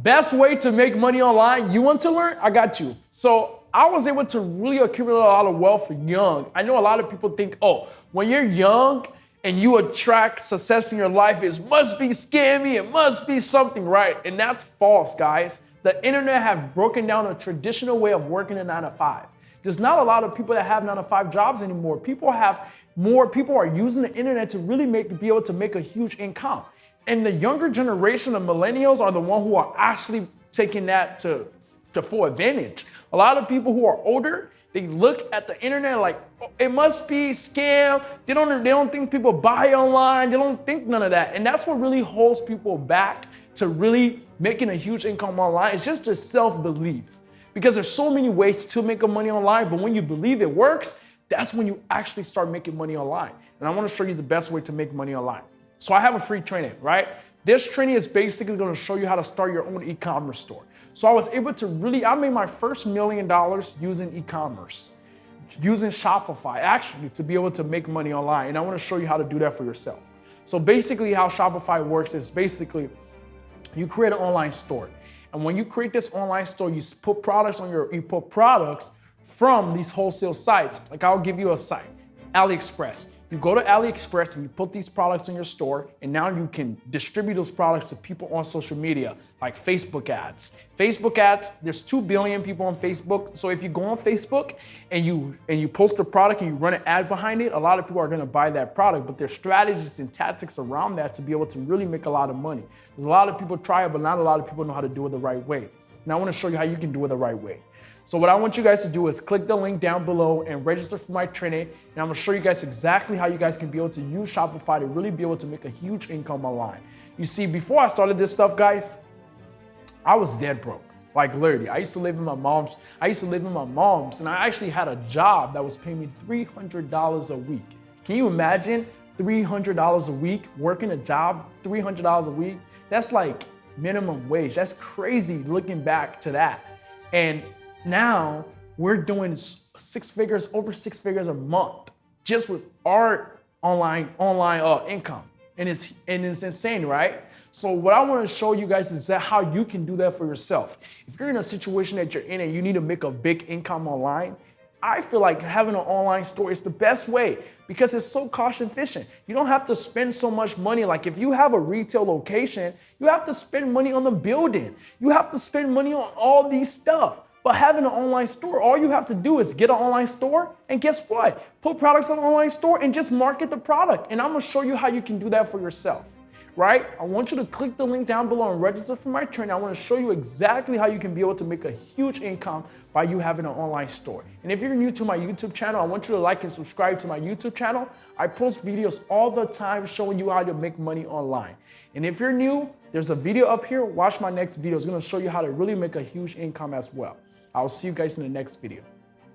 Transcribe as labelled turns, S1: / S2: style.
S1: Best way to make money online, you want to learn? I got you. So I was able to really accumulate a lot of wealth young. I know a lot of people think, oh, when you're young and you attract success in your life, it must be scammy, it must be something, right? And that's false, guys. The internet have broken down a traditional way of working a 9 to 5. There's not a lot of people that have 9 to 5 jobs anymore. People are using the internet to really be able to make a huge income. And the younger generation of millennials are the one who are actually taking that to full advantage. A lot of people who are older, they look at the internet like, oh, it must be scam. They don't think people buy online. They don't think none of that. And that's what really holds people back to really making a huge income online. It's just a self-belief. Because there's so many ways to make money online, but when you believe it works, that's when you actually start making money online. And I want to show you the best way to make money online. So I have a free training, right? This training is basically going to show you how to start your own e-commerce store. So I was able to I made my first $1 million using e-commerce, using Shopify, actually, to be able to make money online. And I want to show you how to do that for yourself. So basically how Shopify works is basically you create an online store. And when you create this online store, you put products from these wholesale sites. Like I'll give you a site, AliExpress. You go to AliExpress and you put these products in your store, and now you can distribute those products to people on social media, like Facebook ads. Facebook ads, there's 2 billion people on Facebook. So if you go on Facebook and you post a product and you run an ad behind it, a lot of people are gonna buy that product, but there's strategies and tactics around that to be able to really make a lot of money. There's a lot of people try it, but not a lot of people know how to do it the right way. And I wanna show you how you can do it the right way. So what I want you guys to do is click the link down below and register for my training. And I'm gonna show you guys exactly how you guys can be able to use Shopify to really be able to make a huge income online. You see, before I started this stuff, guys, I was dead broke. Like literally, I used to live in my mom's, and I actually had a job that was paying me $300 a week. Can you imagine $300 a week, working a job, $300 a week? That's like minimum wage. That's crazy looking back to that. And now we're doing over 6 figures a month just with our online income. And it's insane, right? So what I want to show you guys is how you can do that for yourself. If you're in a situation that you're in and you need to make a big income online, I feel like having an online store is the best way because it's so cost efficient. You don't have to spend so much money. Like if you have a retail location, you have to spend money on the building. You have to spend money on all these stuff. But having an online store, all you have to do is get an online store and guess what? Put products on the online store and just market the product. And I'm gonna show you how you can do that for yourself, right? I want you to click the link down below and register for my training. I wanna show you exactly how you can be able to make a huge income by you having an online store. And if you're new to my YouTube channel, I want you to like and subscribe to my YouTube channel. I post videos all the time showing you how to make money online. And if you're new, there's a video up here. Watch my next video. It's gonna show you how to really make a huge income as well. I'll see you guys in the next video.